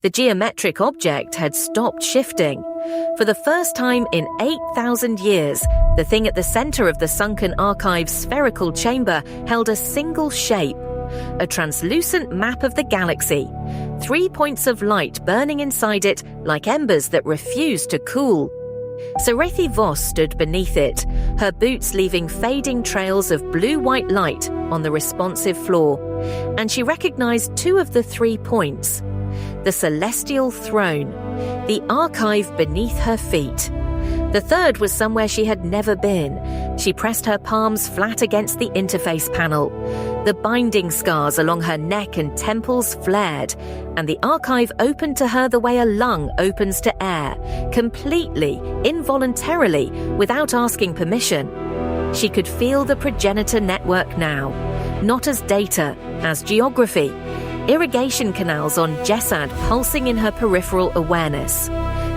The geometric object had stopped shifting. For the first time in 8,000 years, the thing at the center of the sunken archive's spherical chamber held a single shape, a translucent map of the galaxy, 3 points of light burning inside it like embers that refused to cool. Serethi Voss stood beneath it, her boots leaving fading trails of blue-white light on the responsive floor, and she recognized 2 of the 3 points. The celestial throne, the archive beneath her feet. The third was somewhere she had never been. She pressed her palms flat against the interface panel. The binding scars along her neck and temples flared, and the archive opened to her the way a lung opens to air, completely, involuntarily, without asking permission. She could feel the progenitor network now, not as data, as geography. Irrigation canals on Jessad pulsing in her peripheral awareness.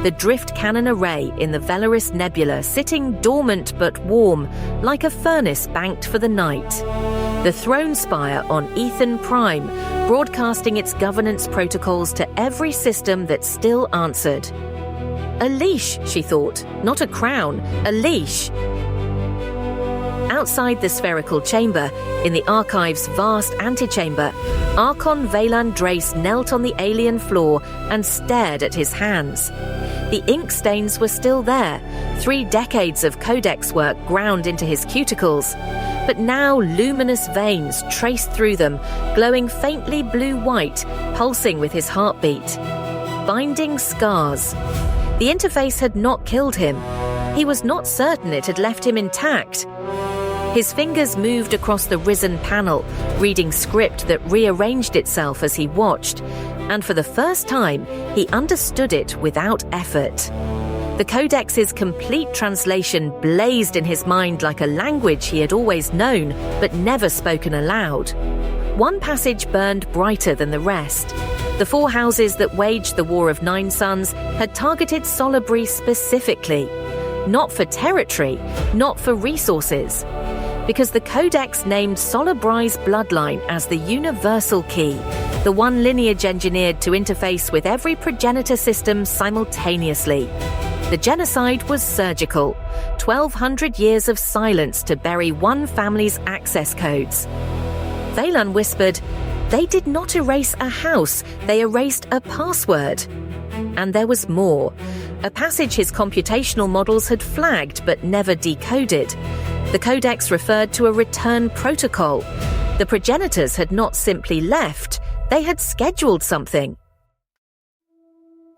The drift cannon array in the Velaris Nebula sitting dormant but warm, like a furnace banked for the night. The throne spire on E10 Prime, broadcasting its governance protocols to every system that still answered. A leash, she thought, not a crown, a leash. Outside the spherical chamber, in the archive's vast antechamber, Archon Valan Drace knelt on the alien floor and stared at his hands. The ink stains were still there, 3 decades of codex work ground into his cuticles, but now luminous veins traced through them, glowing faintly blue-white, pulsing with his heartbeat. Binding scars. The interface had not killed him. He was not certain it had left him intact. His fingers moved across the risen panel, reading script that rearranged itself as he watched, and for the first time, he understood it without effort. The Codex's complete translation blazed in his mind like a language he had always known, but never spoken aloud. One passage burned brighter than the rest. The 4 houses that waged the War of 9 Suns had targeted Solibri specifically. Not for territory, not for resources. Because the Codex named Solibri's bloodline as the universal key, the one lineage engineered to interface with every progenitor system simultaneously. The genocide was surgical, 1,200 years of silence to bury one family's access codes. Valan whispered, "They did not erase a house, they erased a password." And there was more. A passage his computational models had flagged but never decoded. The Codex referred to a return protocol. The progenitors had not simply left, they had scheduled something.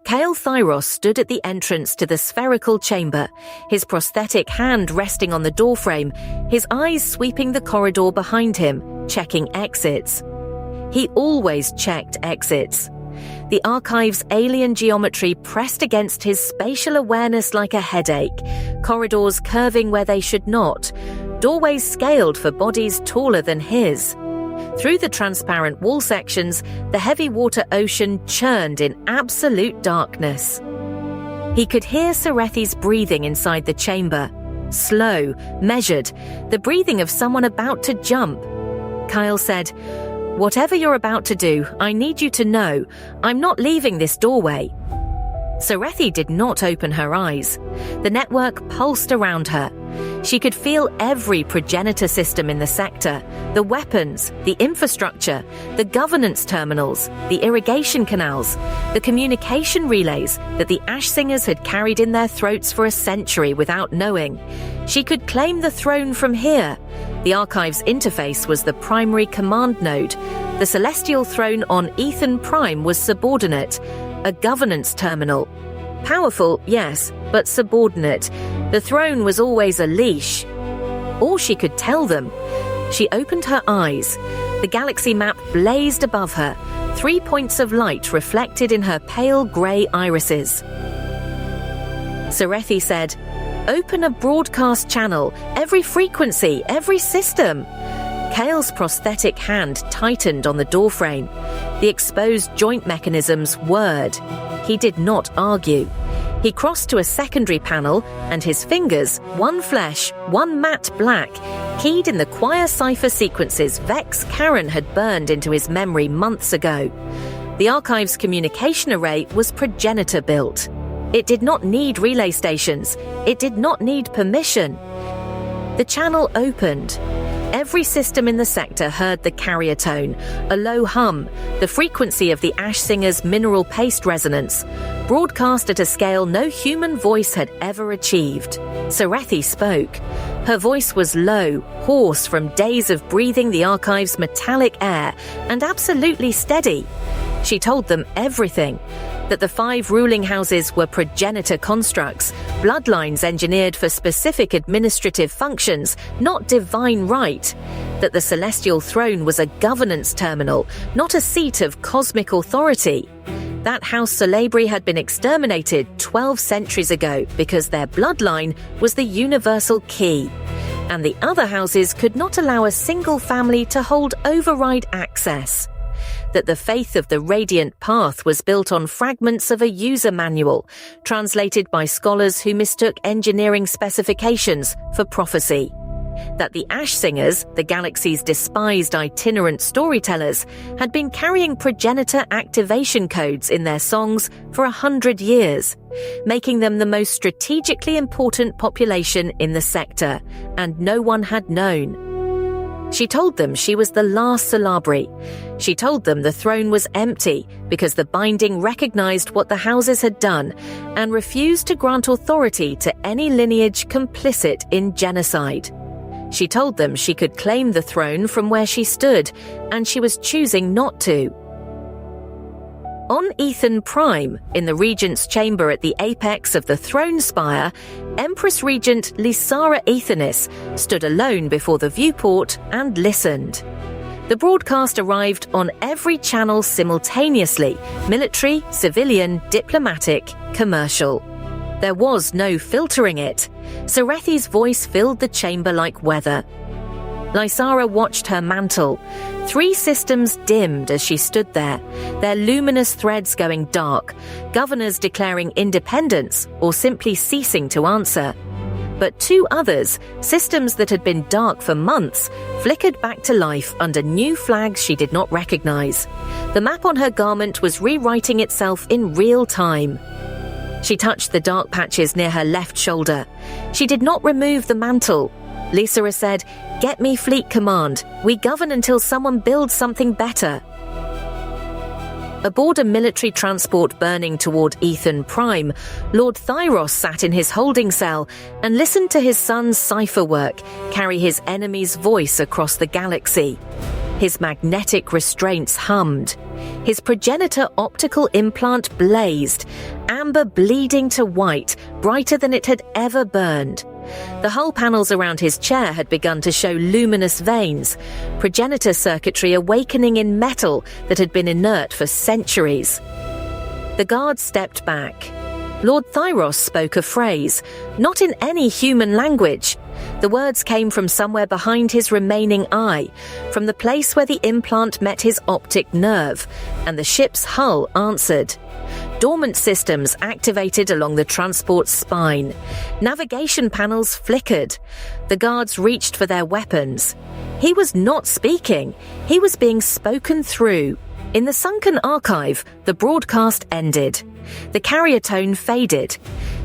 Kale Thyros stood at the entrance to the spherical chamber, his prosthetic hand resting on the doorframe, his eyes sweeping the corridor behind him, checking exits. He always checked exits. The archive's alien geometry pressed against his spatial awareness like a headache, corridors curving where they should not, doorways scaled for bodies taller than his. Through the transparent wall sections, the heavy water ocean churned in absolute darkness. He could hear Serethi's breathing inside the chamber. Slow, measured, the breathing of someone about to jump. Kyle said, "Whatever you're about to do, I need you to know, I'm not leaving this doorway." Serethi did not open her eyes. The network pulsed around her. She could feel every progenitor system in the sector, the weapons, the infrastructure, the governance terminals, the irrigation canals, the communication relays that the Ash Singers had carried in their throats for a century without knowing. She could claim the throne from here. The Archive's interface was the primary command node. The Celestial Throne on E10 Prime was subordinate, a governance terminal. Powerful, yes, but subordinate. The throne was always a leash. All she could tell them. She opened her eyes. The galaxy map blazed above her, 3 points of light reflected in her pale grey irises. Serethi said, "Open a broadcast channel, every frequency, every system." Kale's prosthetic hand tightened on the doorframe. The exposed joint mechanisms whirred. He did not argue. He crossed to a secondary panel, and his fingers, one flesh, one matte black, keyed in the choir cipher sequences Vex Karen had burned into his memory months ago. The archive's communication array was Progenitor built. It did not need relay stations. It did not need permission. The channel opened. Every system in the sector heard the carrier tone, a low hum, the frequency of the ash singer's mineral paste resonance, broadcast at a scale no human voice had ever achieved. Serethi spoke. Her voice was low, hoarse from days of breathing the archive's metallic air, and absolutely steady. She told them everything. That the 5 ruling houses were progenitor constructs, bloodlines engineered for specific administrative functions, not divine right. That the celestial throne was a governance terminal, not a seat of cosmic authority. That House Celebri had been exterminated 12 centuries ago because their bloodline was the universal key. And the other houses could not allow a single family to hold override access. That the faith of the Radiant Path was built on fragments of a user manual, translated by scholars who mistook engineering specifications for prophecy. That the Ash Singers, the galaxy's despised itinerant storytellers, had been carrying progenitor activation codes in their songs for 100 years, making them the most strategically important population in the sector, and no one had known. She told them she was the last Celebri. She told them the throne was empty because the binding recognized what the houses had done and refused to grant authority to any lineage complicit in genocide. She told them she could claim the throne from where she stood, and she was choosing not to. On E10 Prime, in the Regent's chamber at the apex of the throne spire, Empress Regent Lysara Aethenis stood alone before the viewport and listened. The broadcast arrived on every channel simultaneously: military, civilian, diplomatic, commercial. There was no filtering it. Serethi's voice filled the chamber like weather. Lysara watched her mantle. 3 systems dimmed as she stood there, their luminous threads going dark, governors declaring independence or simply ceasing to answer. But 2 others, systems that had been dark for months, flickered back to life under new flags she did not recognize. The map on her garment was rewriting itself in real time. She touched the dark patches near her left shoulder. She did not remove the mantle. Lysara said, "Get me fleet command. We govern until someone builds something better." Aboard a military transport burning toward E10 Prime, Lord Thyros sat in his holding cell and listened to his son's cipher work carry his enemy's voice across the galaxy. His magnetic restraints hummed. His progenitor optical implant blazed, amber bleeding to white, brighter than it had ever burned. The hull panels around his chair had begun to show luminous veins, progenitor circuitry awakening in metal that had been inert for centuries. The guard stepped back. Lord Thyros spoke a phrase, not in any human language. The words came from somewhere behind his remaining eye, from the place where the implant met his optic nerve, and the ship's hull answered. Dormant systems activated along the transport's spine. Navigation panels flickered. The guards reached for their weapons. He was not speaking. He was being spoken through. In the sunken archive, the broadcast ended. The carrier tone faded.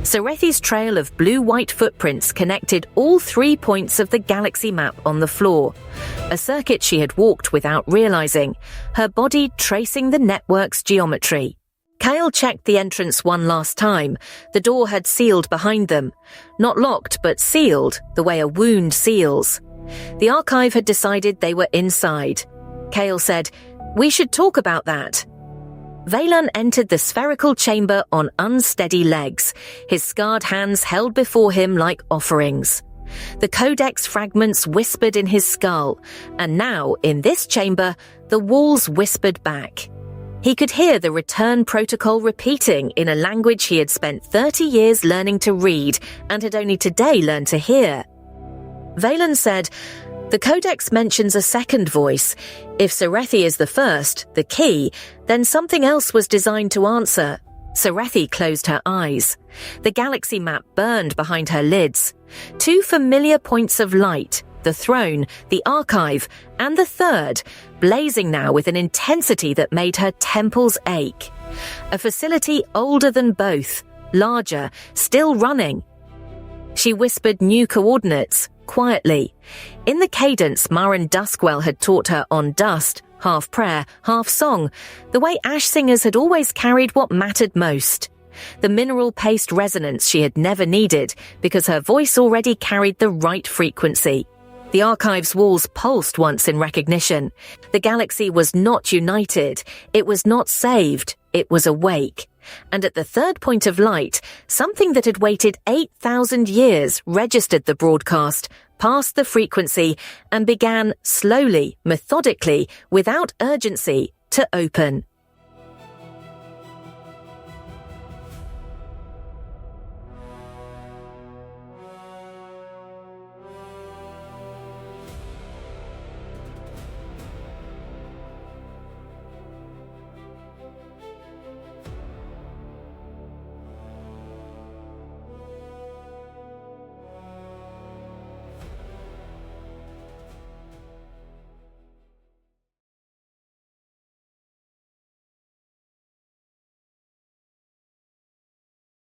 Serethi's trail of blue-white footprints connected all 3 points of the galaxy map on the floor, a circuit she had walked without realizing, her body tracing the network's geometry. Kale checked the entrance one last time. The door had sealed behind them. Not locked, but sealed, the way a wound seals. The archive had decided they were inside. Kale said, "We should talk about that." Veylan entered the spherical chamber on unsteady legs, his scarred hands held before him like offerings. The codex fragments whispered in his skull, and now, in this chamber, the walls whispered back. He could hear the return protocol repeating in a language he had spent 30 years learning to read and had only today learned to hear. Veylan said, "The codex mentions a second voice. If Serethi is the first, the key, then something else was designed to answer." Serethi closed her eyes. The galaxy map burned behind her lids. 2 familiar points of light, the throne, the archive, and the third, blazing now with an intensity that made her temples ache. A facility older than both, larger, still running. She whispered new coordinates, quietly, in the cadence Maren Duskwell had taught her on Dust, half prayer, half song, the way ash singers had always carried what mattered most. The mineral paste resonance she had never needed because her voice already carried the right frequency. The archive's walls pulsed once in recognition. The galaxy was not united. It was not saved. It was awake. And at the third point of light, something that had waited 8,000 years registered the broadcast, passed the frequency, and began slowly, methodically, without urgency, to open.